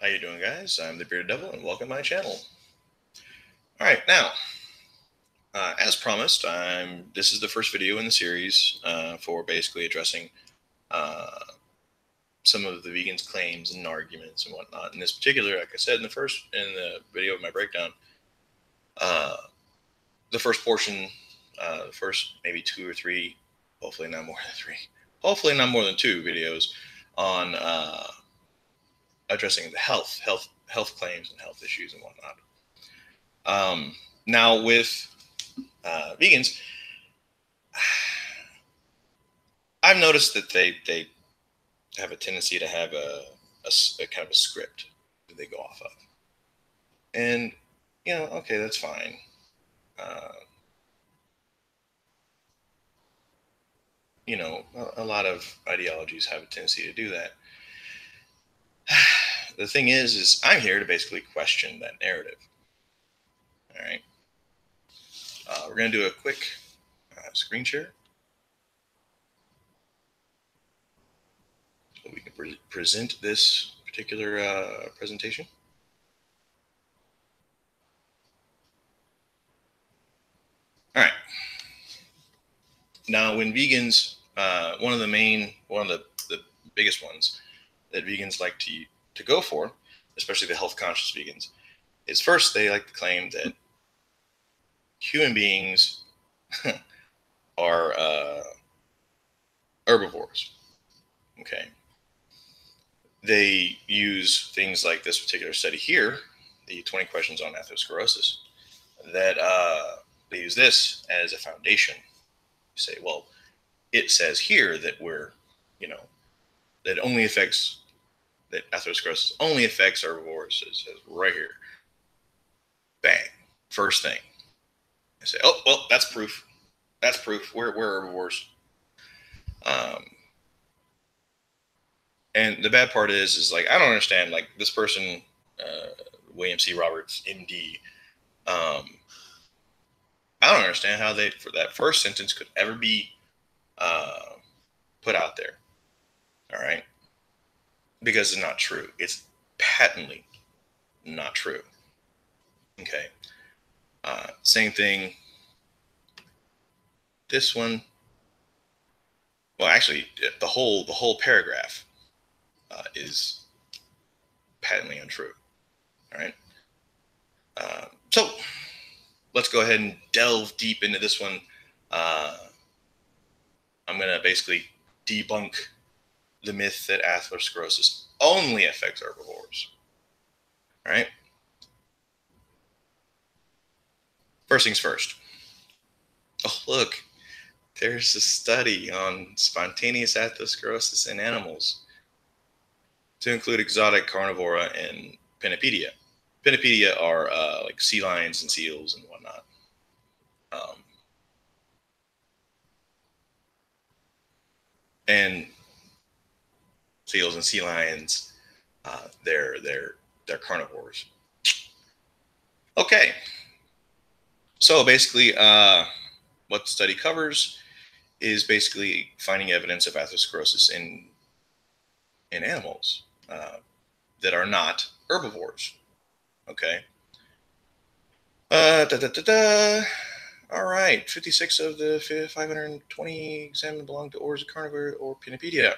How you doing, guys? I'm the Bearded Devil, and welcome to my channel. All right, now, as promised, this is the first video in the series for basically addressing uh, some of the vegans' claims and arguments and whatnot. In this particular, like I said in the video of my breakdown, uh, the first portion, the first maybe 2 or 3, hopefully not more than 3, hopefully not more than 2 videos on addressing the health claims and health issues and whatnot. Now with vegans, I've noticed that they have a tendency to have a kind of a script that they go off of, and okay, that's fine. A lot of ideologies have a tendency to do that. The thing is I'm here to basically question that narrative. All right. We're going to do a quick screen share so we can present this particular presentation. All right. Now, when vegans, one of the biggest ones that vegans like to go for, especially the health conscious vegans, is first they like to claim that human beings are herbivores. Okay. They use things like this particular study here, the 20 questions on atherosclerosis, that they use this as a foundation. You say, well, it says here that that atherosclerosis only affects herbivores. It says right here. Bang. First thing. I say, oh, well, that's proof. That's proof. We're herbivores. And the bad part is like, I don't understand, like this person, William C. Roberts, MD, I don't understand how for that first sentence could ever be put out there. All right. Because it's not true. It's patently not true. Okay. Same thing. This one. Well, actually, the whole paragraph is patently untrue. All right. So let's go ahead and delve deep into this one. I'm going to basically debunk the myth that atherosclerosis only affects herbivores. All right. First things first. Oh, look, there's a study on spontaneous atherosclerosis in animals to include exotic carnivora and Pinnipedia. Pinnipedia are like sea lions and seals and whatnot. And seals and sea lions, they're carnivores. Okay. So basically, what the study covers is basically finding evidence of atherosclerosis in animals that are not herbivores. Okay. All right. 56 of the 520 examined belong to orders of carnivore or Pinnipedia.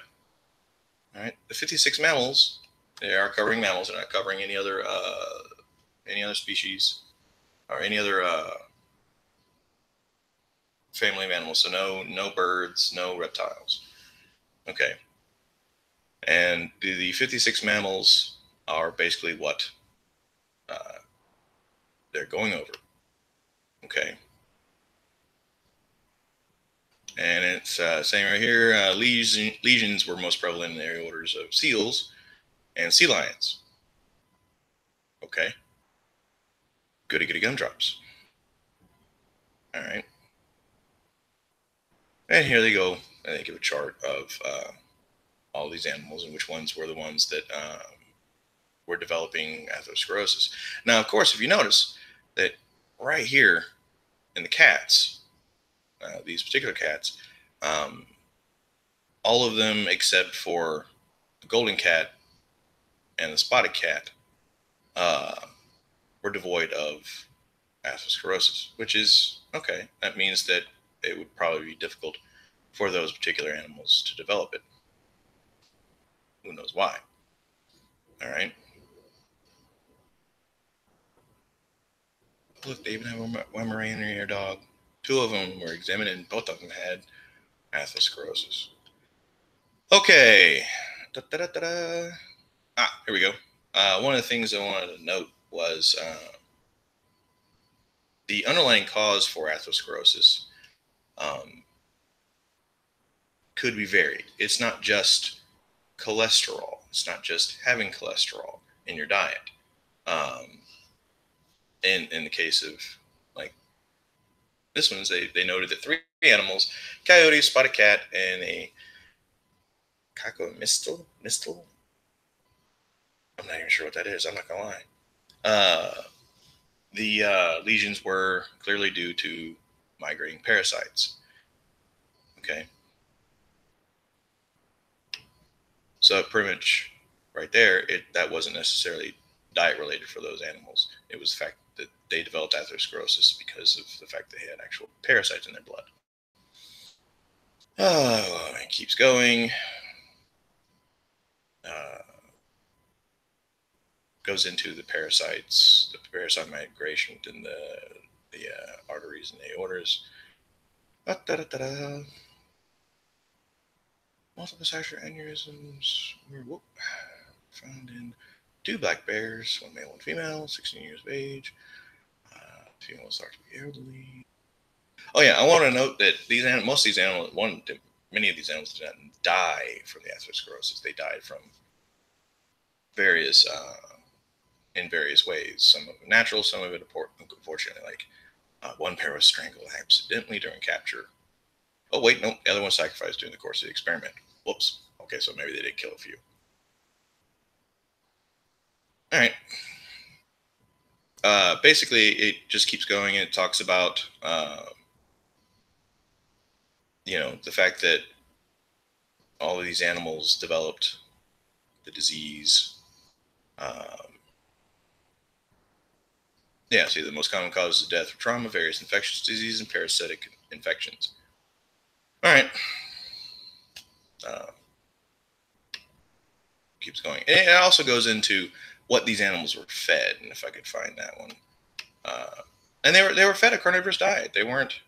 All right. The 56 mammals, they are covering mammals. They're not covering any other species or any other family of animals. So no birds, no reptiles. Okay. And the 56 mammals are basically what they're going over. Okay. And it's saying right here, lesions were most prevalent in the area orders of seals and sea lions. Okay. Goody gumdrops. All right. And here they go. And they give a chart of all these animals and which ones were the ones that were developing atherosclerosis. Now, of course, if you notice that right here in the cats, these particular cats, all of them except for the golden cat and the spotted cat were devoid of atherosclerosis, which is okay. That means that it would probably be difficult for those particular animals to develop it. Who knows why? All right. Look, they even have a Weimaraner dog. Two of them were examined, and both of them had atherosclerosis. Okay. Da-da-da-da-da. Here we go. One of the things I wanted to note was the underlying cause for atherosclerosis could be varied. It's not just cholesterol. It's not just having cholesterol in your diet. In the case of like this one, they noted that 3 animals, coyote, spotted cat, and a mistle. I'm not even sure what that is. I'm not gonna lie. The lesions were clearly due to migrating parasites. Okay, so pretty much right there, that wasn't necessarily diet related for those animals. It was the fact that they developed atherosclerosis because of the fact they had actual parasites in their blood. Oh, it keeps going. Goes into the parasites, the parasite migration within the arteries and aortas. Da-da-da-da-da. Multiple sexual aneurysms were found in 2 black bears, 1 male, 1 female, 16 years of age. Females thought to be elderly. Oh yeah, I want to note that most of these animals, many of these animals did not die from the atherosclerosis. They died from various in various ways. Some of it natural, some of it unfortunately. Like one pair was strangled accidentally during capture. Oh wait, no, the other one sacrificed during the course of the experiment. Whoops. Okay, so maybe they did kill a few. All right. Basically, it just keeps going, and it talks about the fact that all of these animals developed the disease. Yeah, see, the most common causes of death were trauma, various infectious diseases, and parasitic infections. All right. Keeps going. And it also goes into what these animals were fed, and if I could find that one. And they were fed a carnivorous diet. They weren't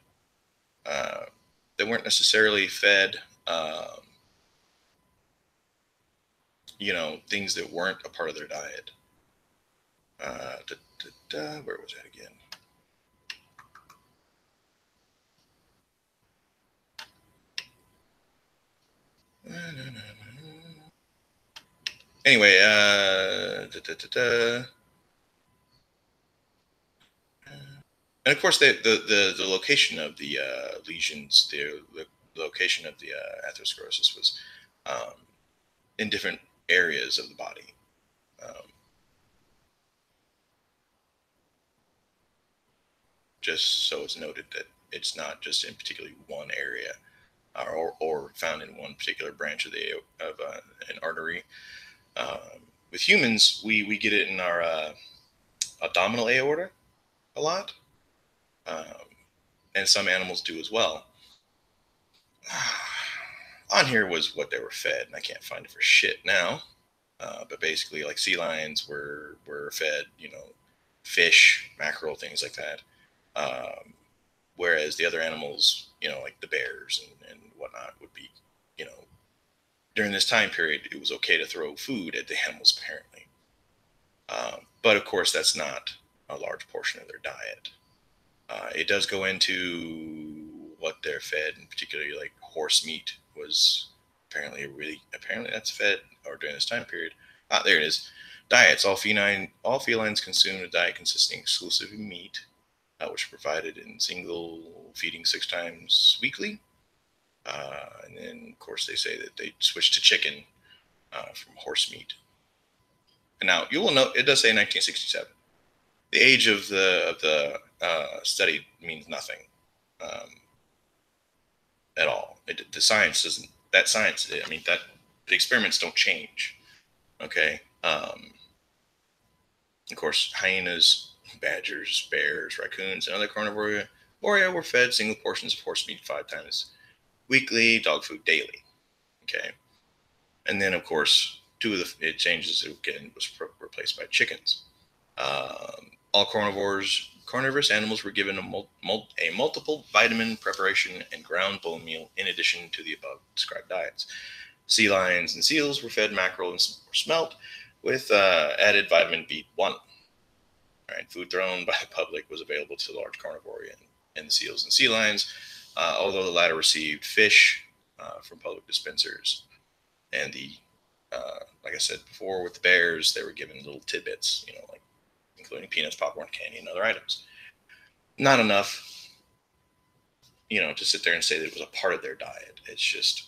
necessarily fed things that weren't a part of their diet. Where was that again? Anyway, and of course the location of the lesions, the location of the atherosclerosis was in different areas of the body. Just so it's noted that it's not just in particularly one area or found in one particular branch of an artery. With humans, we get it in our abdominal aorta a lot, and some animals do as well. On here was what they were fed, and I can't find it for shit now. But basically, like sea lions were fed, fish, mackerel, things like that. Whereas the other animals, like the bears and whatnot, would be, during this time period, it was okay to throw food at the animals, apparently. But of course, that's not a large portion of their diet. It does go into what they're fed, and particularly like horse meat was apparently that's fed, or during this time period. There it is. Diets. All felines consume a diet consisting exclusively of meat, which are provided in single feeding 6 times weekly. And then, of course, they say that they switched to chicken from horse meat. And now you will note it does say 1967. The age of the study means nothing at all. The science doesn't. That science. I mean, that the experiments don't change. Okay. Of course, hyenas, badgers, bears, raccoons, and other carnivora were fed single portions of horse meat 5 times weekly, dog food daily. Okay, and then of course, two of the it changes again was replaced by chickens. All carnivorous animals were given a multiple vitamin preparation and ground bone meal in addition to the above described diets. Sea lions and seals were fed mackerel and smelt with added vitamin B1. Right, food thrown by the public was available to large carnivora and seals and sea lions, although the latter received fish from public dispensers. And like I said before, with the bears, they were given little tidbits, like including peanuts, popcorn, candy, and other items. Not enough, to sit there and say that it was a part of their diet. It's just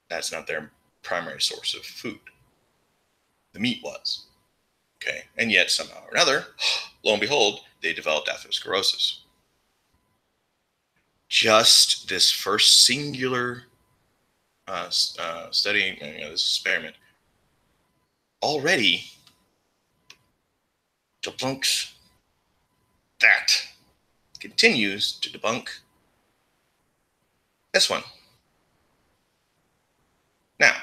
that's not their primary source of food. The meat was. Okay, and yet somehow or another, lo and behold, they developed atherosclerosis. Just this first singular study, this experiment, already debunks that. Continues to debunk this one. Now,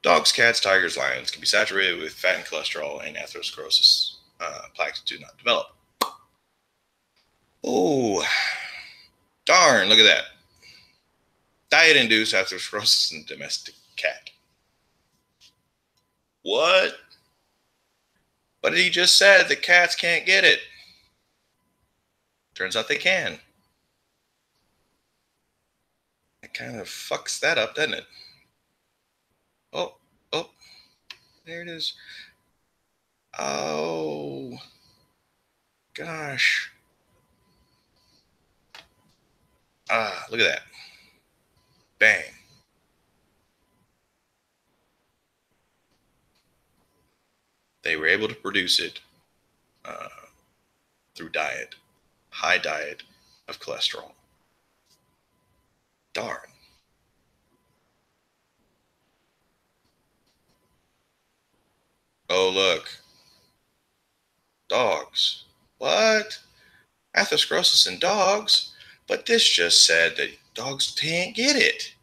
dogs, cats, tigers, lions can be saturated with fat and cholesterol, and atherosclerosis plaques do not develop. Oh, darn, look at that. Diet-induced atherosclerosis in domestic cat. What? But he just said that cats can't get it. Turns out they can. It kind of fucks that up, doesn't it? Oh, there it is. Oh, gosh. Look at that. Bang. They were able to produce it through diet, high diet of cholesterol. Darn. Oh, look. Dogs. What? Atherosclerosis in dogs? But this just said that dogs can't get it.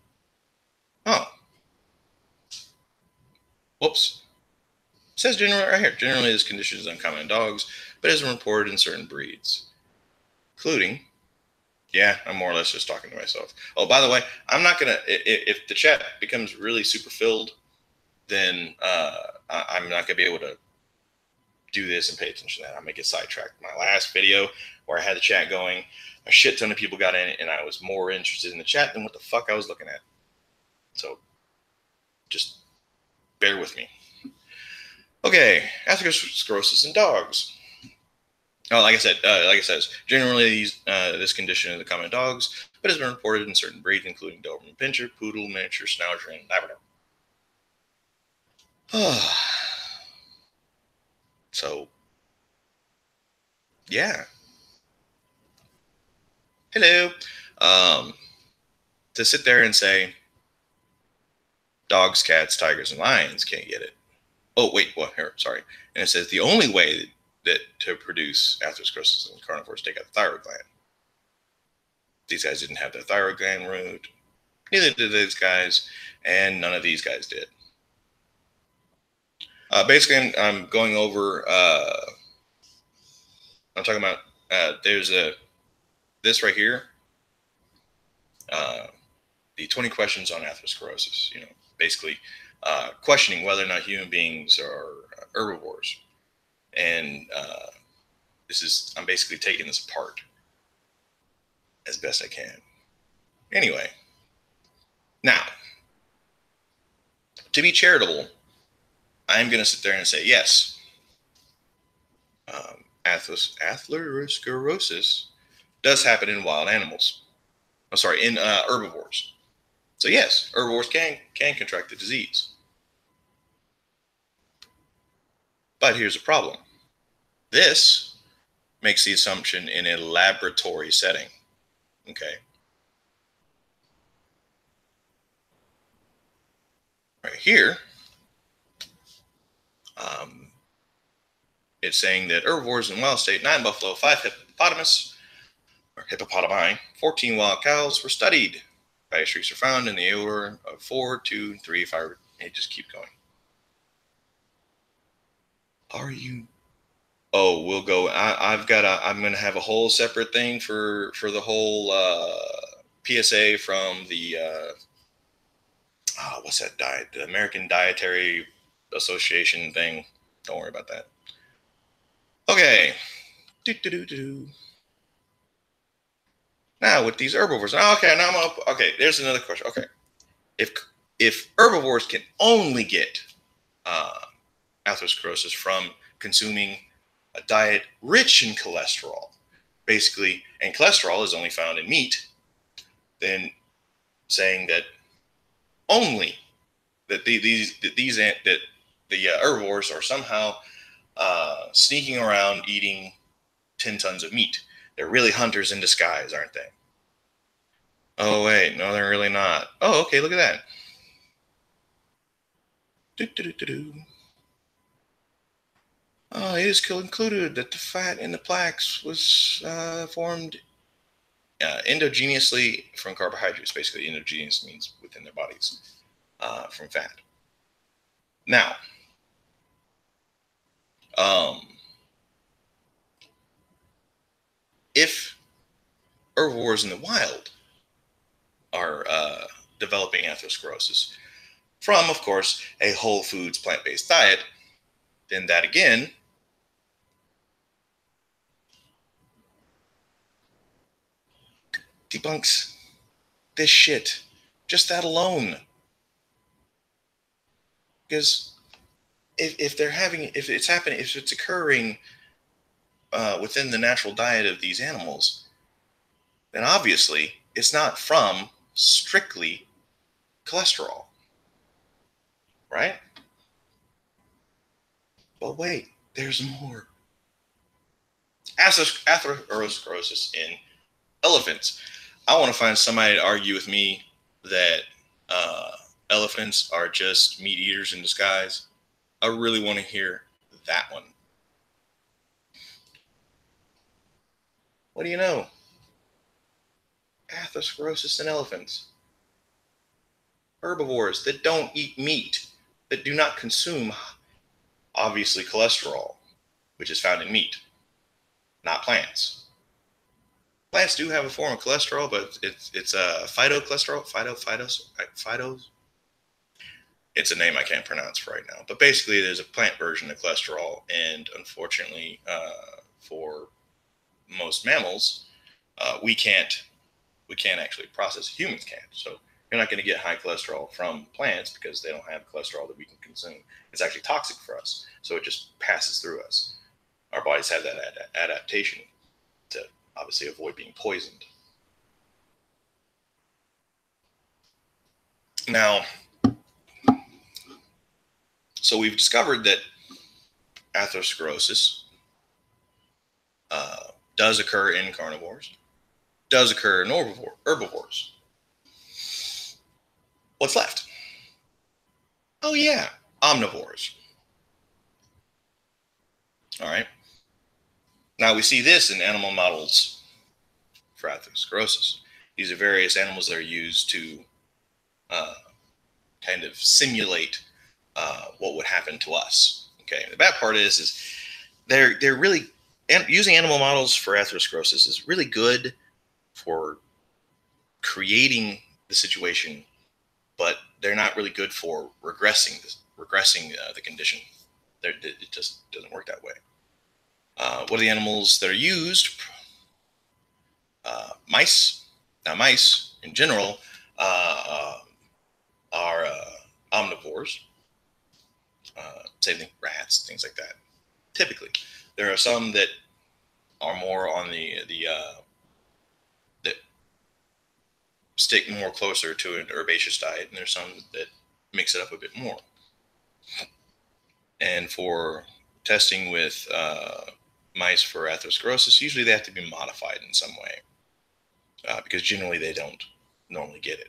Oh. Whoops. It says generally right here. Generally, this condition is uncommon in dogs, but is reported in certain breeds, including. Yeah, I'm more or less just talking to myself. Oh, by the way, I'm not gonna. If the chat becomes really super filled, then I'm not gonna be able to do this and pay attention to that. I'm gonna get sidetracked. My last video where I had the chat going, a shit ton of people got in it, and I was more interested in the chat than what the fuck I was looking at. So just bear with me. Okay, atherosclerosis in dogs. Oh, like I said, generally this condition is common in dogs, but has been reported in certain breeds, including Doberman Pinscher, Poodle, Miniature, Schnauzer, and Labrador. So, yeah. Hello. To sit there and say dogs, cats, tigers, and lions can't get it. Oh, wait, well, here, sorry. And it says the only way that to produce atherosclerosis in carnivores take out the thyroid gland. These guys didn't have their thyroid gland removed. Neither did these guys, and none of these guys did. Basically, I'm going over. I'm talking about. There's this right here. The 20 questions on atherosclerosis. Basically questioning whether or not human beings are herbivores, and I'm basically taking this apart as best I can. Anyway, now to be charitable, I'm going to sit there and say yes. Atherosclerosis does happen in wild animals. I'm sorry, in herbivores. So yes, herbivores can contract the disease. But here's the problem. This makes the assumption in a laboratory setting. Okay. Right here, it's saying that herbivores in wild state, 9 buffalo, 5 hippopotami, 14 wild cows were studied. Fatty streaks are found in the order of 4, 2, 3, 5. It just keep going. Are you? Oh, we'll go. I'm going to have a whole separate thing for the whole PSA from the what's that diet? The American Dietary Association thing. Don't worry about that. Okay. Now with these herbivores. Okay, now I'm up. Okay, there's another question. Okay, if herbivores can only get atherosclerosis from consuming a diet rich in cholesterol, basically, and cholesterol is only found in meat, then saying that only that the herbivores are somehow sneaking around eating 10 tons of meat. They're really hunters in disguise, aren't they? Oh, wait, no, they're really not. Oh, okay, look at that. It is concluded that the fat in the plaques was formed endogenously from carbohydrates. Basically, endogenous means within their bodies from fat. Now, if herbivores in the wild are developing atherosclerosis from, of course, a whole foods plant-based diet, then that again debunks this shit. Just that alone. Because if it's occurring within the natural diet of these animals, then obviously it's not from strictly cholesterol, right? But wait, there's more. Atherosclerosis in elephants. I want to find somebody to argue with me that elephants are just meat eaters in disguise. I really want to hear that one. What do you know? Atherosclerosis in elephants. Herbivores that don't eat meat, that do not consume, obviously, cholesterol, which is found in meat, not plants. Plants do have a form of cholesterol, but it's phytocholesterol. Phytos. It's a name I can't pronounce right now. But basically, there's a plant version of cholesterol, and unfortunately, for most mammals, we can't actually process. Humans can't. So you're not going to get high cholesterol from plants because they don't have cholesterol that we can consume. It's actually toxic for us, so it just passes through us. Our bodies have that adaptation to obviously avoid being poisoned. Now, so we've discovered that atherosclerosis does occur in carnivores, does occur in herbivores. What's left? Oh yeah, omnivores. All right. Now we see this in animal models for atherosclerosis. These are various animals that are used to kind of simulate what would happen to us. Okay. The bad part is they're really using animal models for atherosclerosis is really good for creating the situation, but they're not really good for regressing the condition. It just doesn't work that way. What are the animals that are used? Mice. Now, mice in general are omnivores. Same thing, rats, things like that. Typically, there are some that are more on that stick more closer to an herbaceous diet, and there's some that mix it up a bit more. And for testing with mice for atherosclerosis, usually they have to be modified in some way because generally they don't normally get it.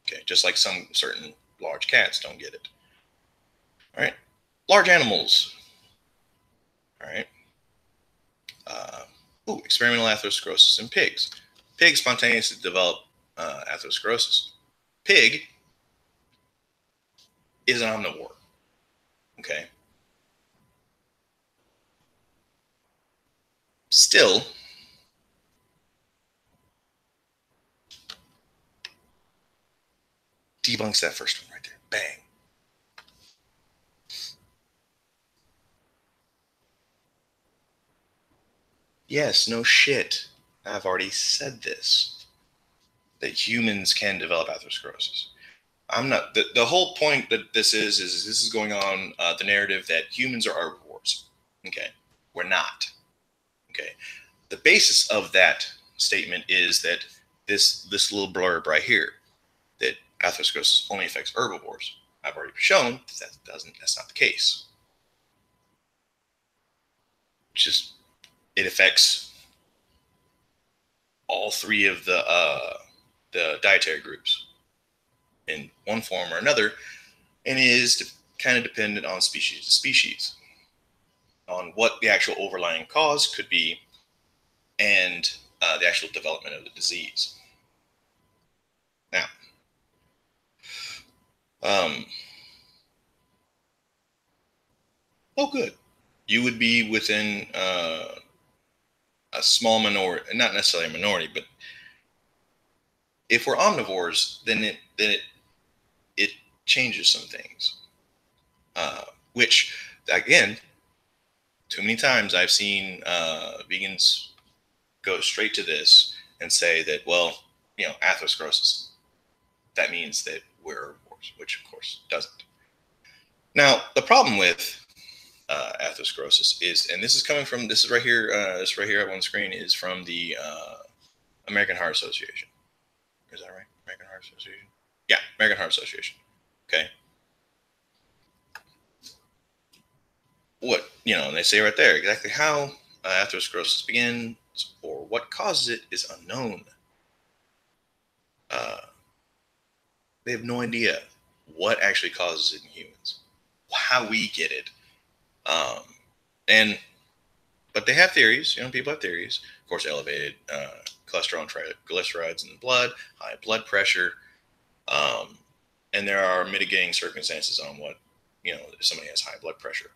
Okay, just like some certain large cats don't get it. All right, large animals. All right. Experimental atherosclerosis in pigs. Pigs spontaneously develop atherosclerosis. Pig is an omnivore. Okay. Still, debunks that first one right there. Bang. Yes, no shit. I've already said this. That humans can develop atherosclerosis. I'm not. The whole point that this is this is going on the narrative that humans are herbivores. Okay. We're not. Okay. The basis of that statement is that this little blurb right here, that atherosclerosis only affects herbivores. I've already shown that's not the case. Just it affects all three of the dietary groups in one form or another, and is kind of dependent on species to species, on what the actual overlying cause could be, and the actual development of the disease. Now, oh, good. You would be within a small minority, not necessarily a minority, but if we're omnivores, then it changes some things. Which, again, too many times I've seen vegans go straight to this and say that, well, atherosclerosis, that means that we're herbivores, which of course doesn't. Now, the problem with atherosclerosis is, and this is coming from, this right here up on the screen is from the American Heart Association. Is that right? American Heart Association? Yeah, American Heart Association. Okay. What, they say right there, exactly how atherosclerosis begins or what causes it is unknown. They have no idea what actually causes it in humans, how we get it. But they have theories. People have theories. Of course, elevated cholesterol and triglycerides in the blood, high blood pressure, and there are mitigating circumstances on what if somebody has high blood pressure,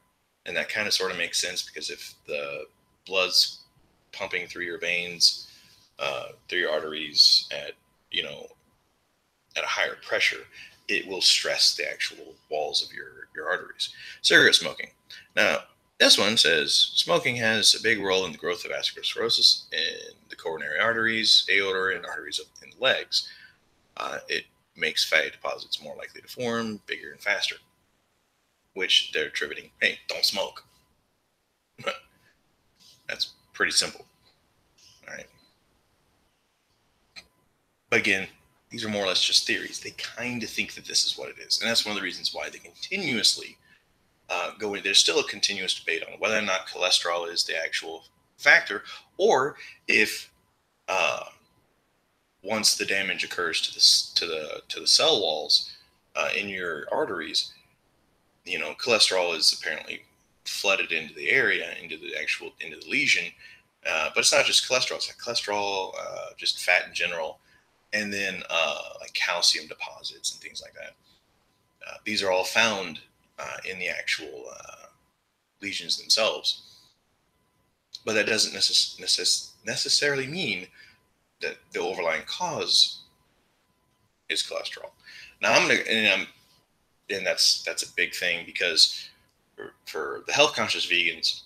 and that kind of sort of makes sense because if the blood's pumping through your veins, through your arteries at a higher pressure, it will stress the actual walls of your arteries. Cigarette smoking. Now, this one says smoking has a big role in the growth of atherosclerosis in the coronary arteries, aorta, and arteries in the legs. It makes fatty deposits more likely to form, bigger and faster, which they're attributing, hey, don't smoke. That's pretty simple. All right. But again, these are more or less just theories. They kind of think that this is what it is. And that's one of the reasons why they continuously there's still a continuous debate on whether or not cholesterol is the actual factor, or if once the damage occurs to the cell walls in your arteries, cholesterol is apparently flooded into the area, into the lesion. But it's not just cholesterol; it's like cholesterol, just fat in general, and then like calcium deposits and things like that. These are all found in the actual lesions themselves, but that doesn't necessarily mean that the overlying cause is cholesterol. Now and that's a big thing, because for the health conscious vegans,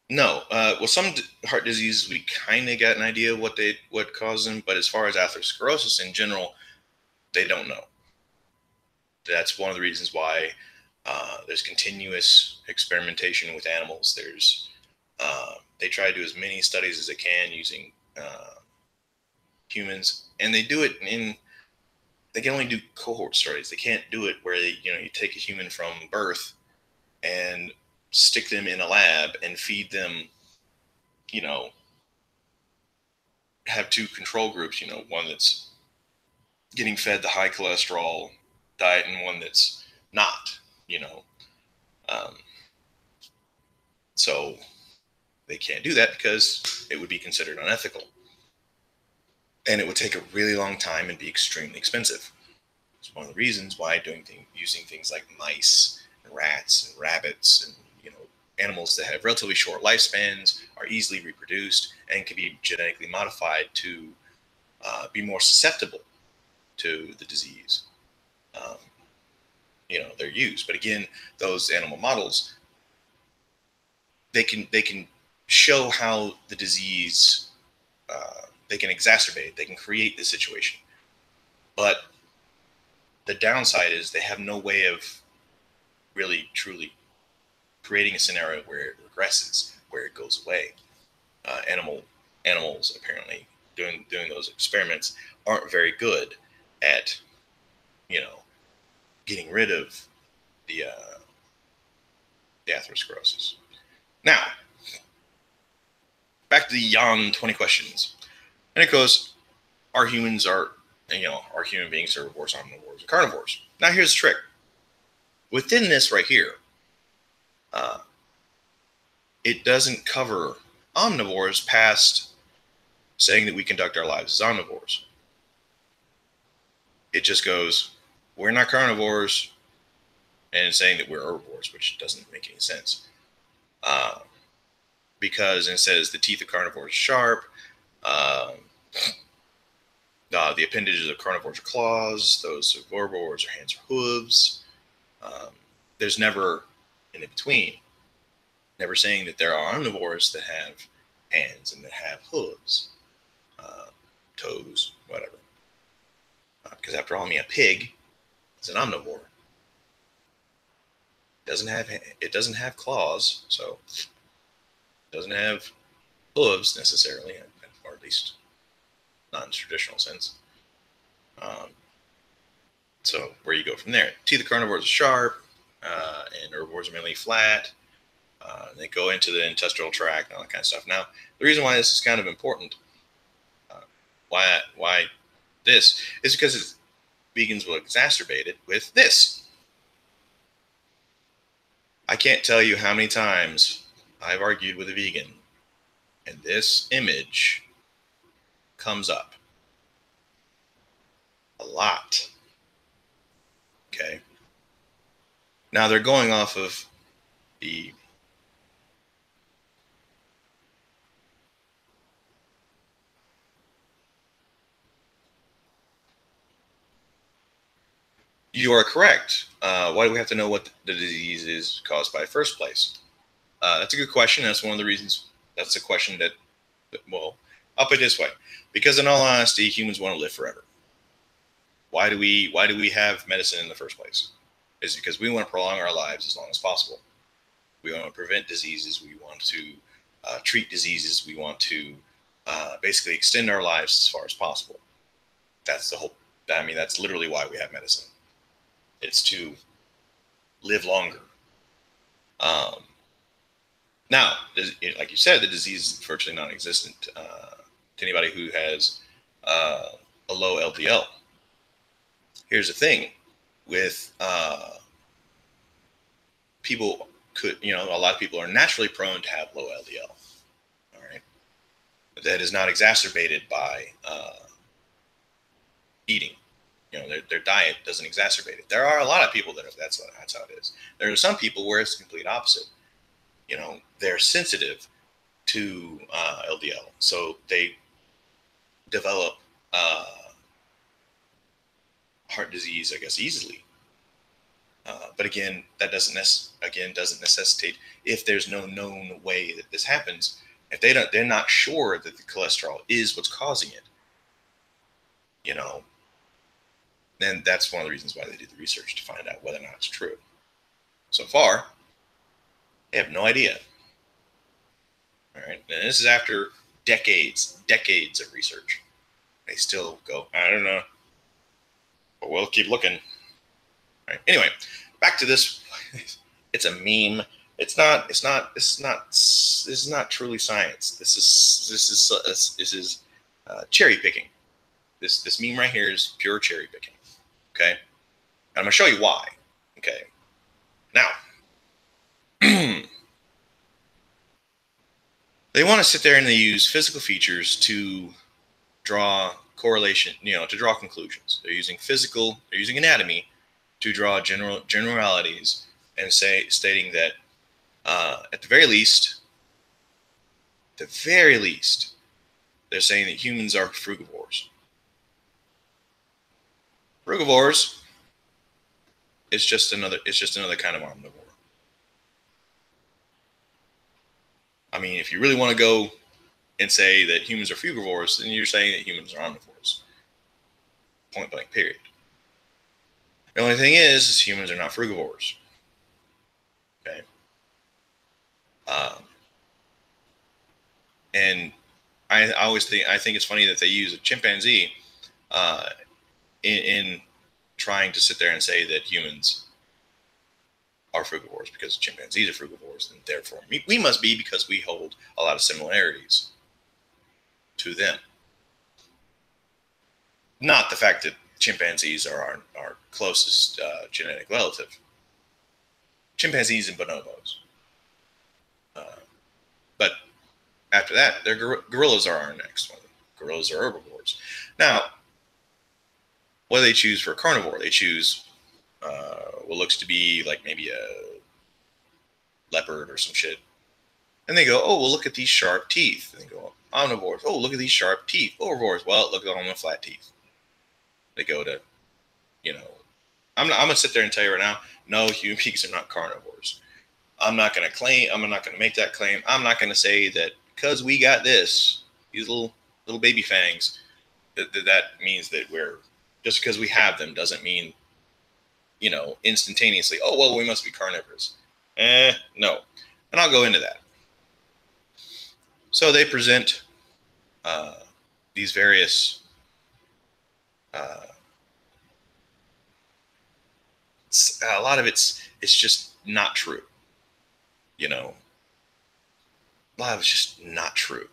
no, well, some heart diseases we kind of got an idea what causes them, but as far as atherosclerosis in general, they don't know. That's one of the reasons why there's continuous experimentation with animals. They try to do as many studies as they can using humans, and they do it they can only do cohort studies. They can't do it where you take a human from birth and stick them in a lab and feed them, have two control groups, one that's getting fed the high cholesterol diet and one that's not, um, So they can't do that because it would be considered unethical. And it would take a really long time and be extremely expensive. It's one of the reasons why using things like mice and rats and rabbits and animals that have relatively short lifespans, are easily reproduced, and can be genetically modified to be more susceptible to the disease. They're used. But again, those animal models, they can show how the disease, they can exacerbate it, they can create this situation. But the downside is they have no way of really truly creating a scenario where it regresses, where it goes away. Animals apparently doing those experiments aren't very good at getting rid of the atherosclerosis. Now, back to the Jan 20 questions. And it goes, are human beings herbivores, omnivores, or carnivores? Now here's the trick. Within this right here, it doesn't cover omnivores past saying that we conduct our lives as omnivores. It just goes, we're not carnivores, and saying that we're herbivores, which doesn't make any sense. Because it says the teeth of carnivores are sharp, the appendages of carnivores are claws, those of herbivores are hands or hooves. There's never an in-between. Never saying that there are omnivores that have hands and that have hooves, toes, whatever. Because after all, a pig is an omnivore. It doesn't have claws, so it doesn't have hooves necessarily, or at least not in the traditional sense. So where you go from there? Teeth of carnivores are sharp, and herbivores are mainly flat. They go into the intestinal tract and all that kind of stuff. Now, the reason why this is kind of important, why this, is because vegans will exacerbate it with this. I can't tell you how many times I've argued with a vegan, and this image comes up a lot. Okay. Now they're going off of the You are correct. Why do we have to know what the disease is caused by in the first place? That's a good question. That's one of the reasons. That's a question that, well, I'll put it this way. Because in all honesty, humans want to live forever. Why do we have medicine in the first place? It's because we want to prolong our lives as long as possible. We want to prevent diseases. We want to treat diseases. We want to basically extend our lives as far as possible. That's the whole. That's literally why we have medicine. It's to live longer. Now, like you said, the disease is virtually non-existent to anybody who has a low LDL. Here's the thing with people a lot of people are naturally prone to have low LDL. All right. That is not exacerbated by eating. Their diet doesn't exacerbate it. There are a lot of people that that's how it is. There are some people where it's the complete opposite. They're sensitive to LDL, so they develop heart disease, I guess, easily. But again, that doesn't necessitate, if there's no known way that this happens. If they're not sure that the cholesterol is what's causing it, then that's one of the reasons why they did the research, to find out whether or not it's true. So far, they have no idea. All right, and this is after decades of research. They still go, I don't know, but we'll keep looking. All right. Anyway, back to this. It's a meme. It's not truly science. This is cherry picking. This meme right here is pure cherry picking. Okay, and I'm gonna show you why. Okay, now They want to sit there and they use physical features to draw correlation, to draw conclusions. They're using anatomy to draw generalities and stating that at the very least, they're saying that humans are frugivores. Frugivores is just another kind of omnivore. I mean, if you really want to go and say that humans are frugivores, then you're saying that humans are omnivores. Point blank, period. The only thing is humans are not frugivores. Okay. And I think it's funny that they use a chimpanzee in trying to sit there and say that humans are frugivores, because chimpanzees are frugivores, and therefore we must be, because we hold a lot of similarities to them. Not the fact that chimpanzees are our closest genetic relative. Chimpanzees and bonobos. But after that, gorillas are our next one. Gorillas are herbivores. Now, what do they choose for a carnivore? They choose what looks to be like maybe a leopard or some shit. And they go, oh, well, look at these sharp teeth. And they go, omnivores. Oh, look at these sharp teeth. Herbivores. Well, look at all the flat teeth. They go to, I'm going to sit there and tell you right now, no, human beings are not carnivores. I'm not going to make that claim. I'm not going to say that because we got these little baby fangs, that means that just because we have them doesn't mean, instantaneously, oh, well, we must be carnivores. No. And I'll go into that. So they present these various a lot of it's just not true. A lot of it's just not true.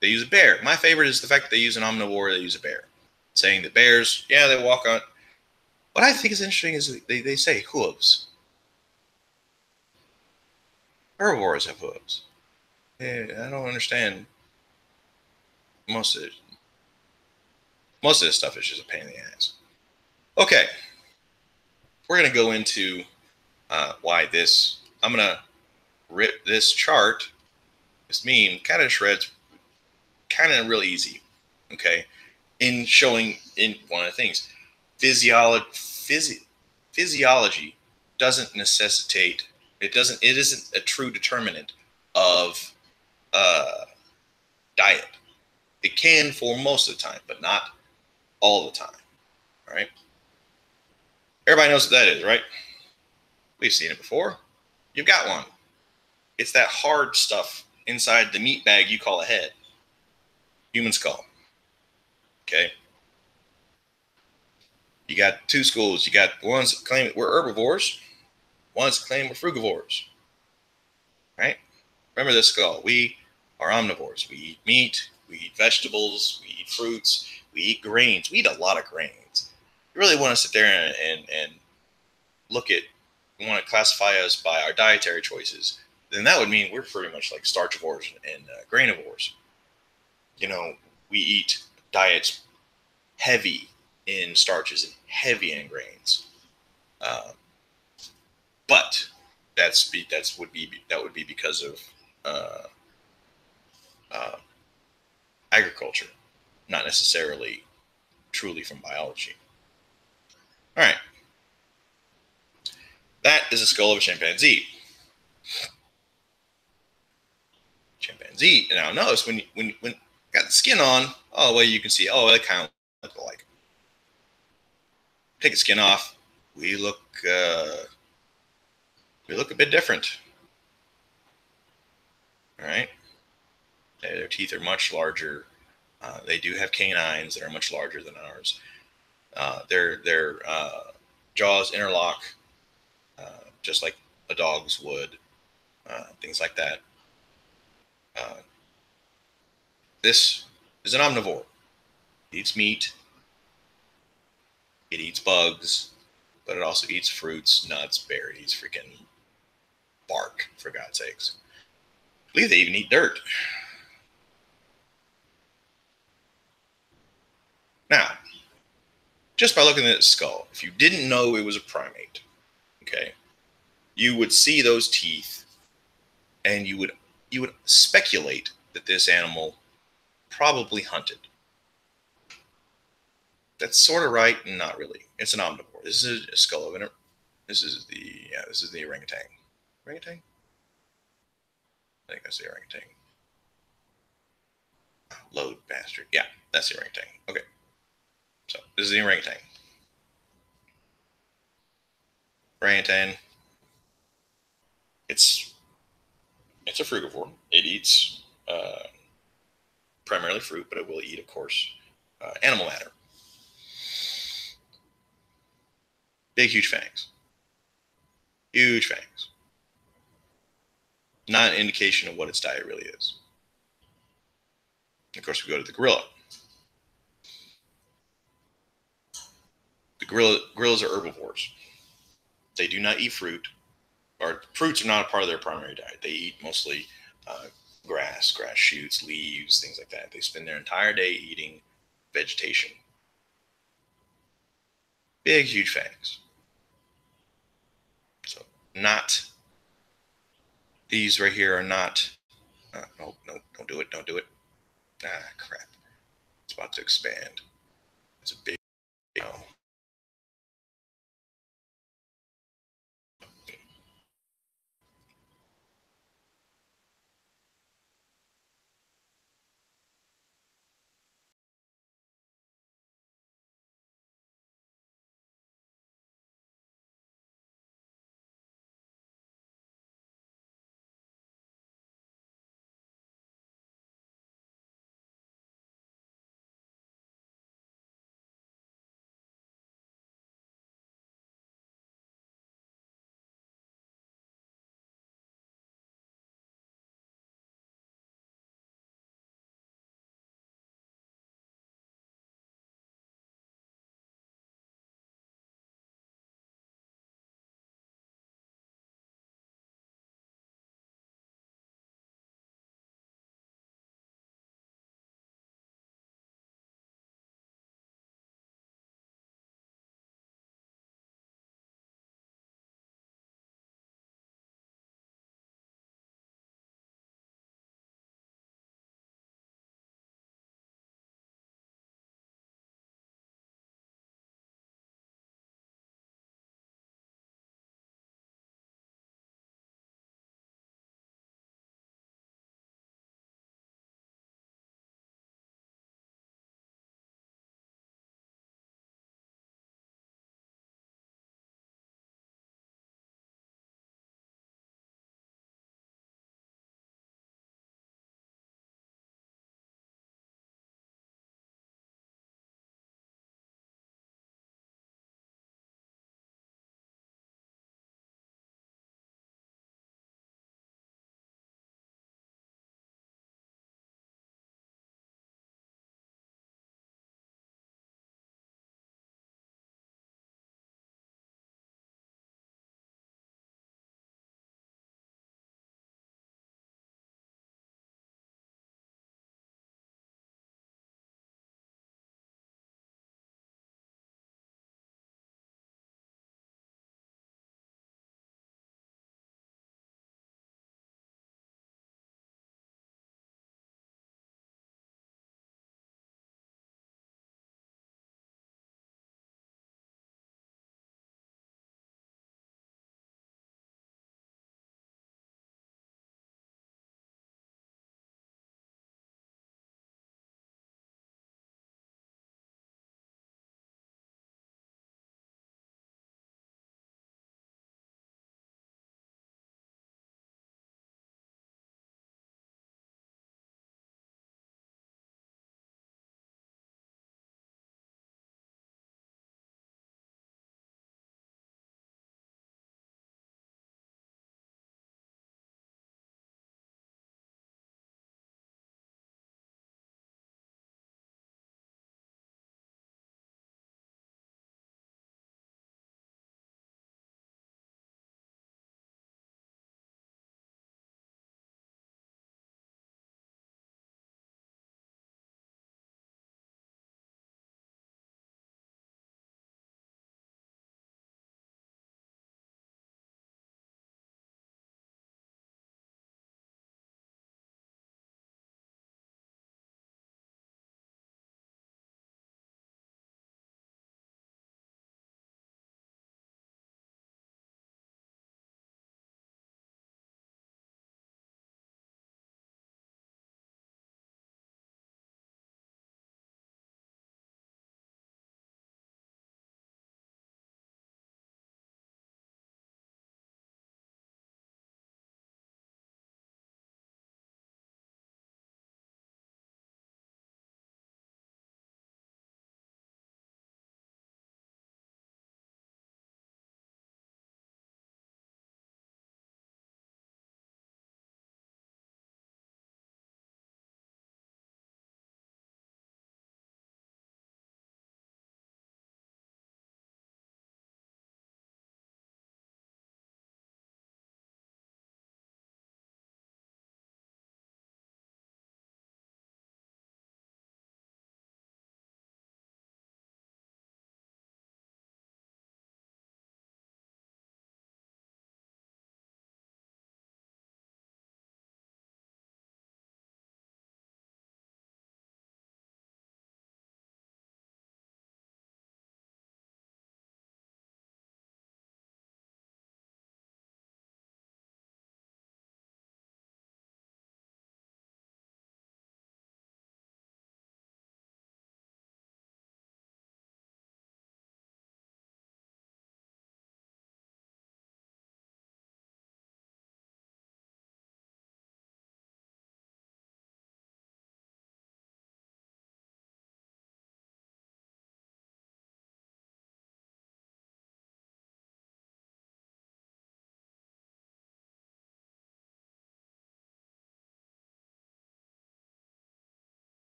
They use a bear. My favorite is the fact that they use an omnivore, they use a bear. Saying that bears, they walk on. What I think is interesting is they say hooves. Herbivores have hooves. I don't understand. Most of this stuff is just a pain in the ass. Okay. We're going to go into why this. I'm going to rip this chart, this meme, kind of shreds, kind of real easy. Okay. In showing one of the things, physiology doesn't necessitate. It isn't a true determinant of diet. It can for most of the time, but not all the time. All right. Everybody knows what that is, right? We've seen it before. You've got one. It's that hard stuff inside the meat bag you call a head. Human skull. Okay. You got two schools. You got ones that claim we're herbivores, ones that claim we're frugivores. Right? Remember this skull. We are omnivores. We eat meat. We eat vegetables. We eat fruits. We eat grains. We eat a lot of grains. You really want to sit there and look at, you want to classify us by our dietary choices, then that would mean we're pretty much like starchivores and grainivores. We eat diets heavy in starches and heavy in grains, but that would be because of agriculture, not necessarily truly from biology. All right, that is a skull of a chimpanzee. Chimpanzee. Now notice when got the skin on, oh well, you can see, oh, they kind of look alike. Take the skin off, we look a bit different. All right, their teeth are much larger. They do have canines that are much larger than ours. Their jaws interlock, just like a dog's would. Things like that. This is an omnivore. It eats meat. It eats bugs, but it also eats fruits, nuts, berries, freaking bark, for God's sakes. believe they even eat dirt. Now, just by looking at its skull, if you didn't know it was a primate, okay, you would see those teeth, and you would speculate that this animal probably hunted. That's sort of right and not really. It's an omnivore. This is a skull of an. This is the orangutan. Orangutan? I think that's the orangutan. Load bastard. Yeah, that's the orangutan. Okay. So this is the orangutan. Orangutan. It's a frugivore. It eats primarily fruit, but it will eat, of course, animal matter. Big, huge fangs. Huge fangs. Not an indication of what its diet really is. Of course, we go to the gorilla. The gorillas are herbivores. They do not eat fruit, or fruits are not a part of their primary diet. They eat mostly grass shoots, leaves, things like that. They spend their entire day eating vegetation. Big, huge fangs. So not, these right here are not, no, don't do it, don't do it. Ah, crap. It's about to expand. It's a big,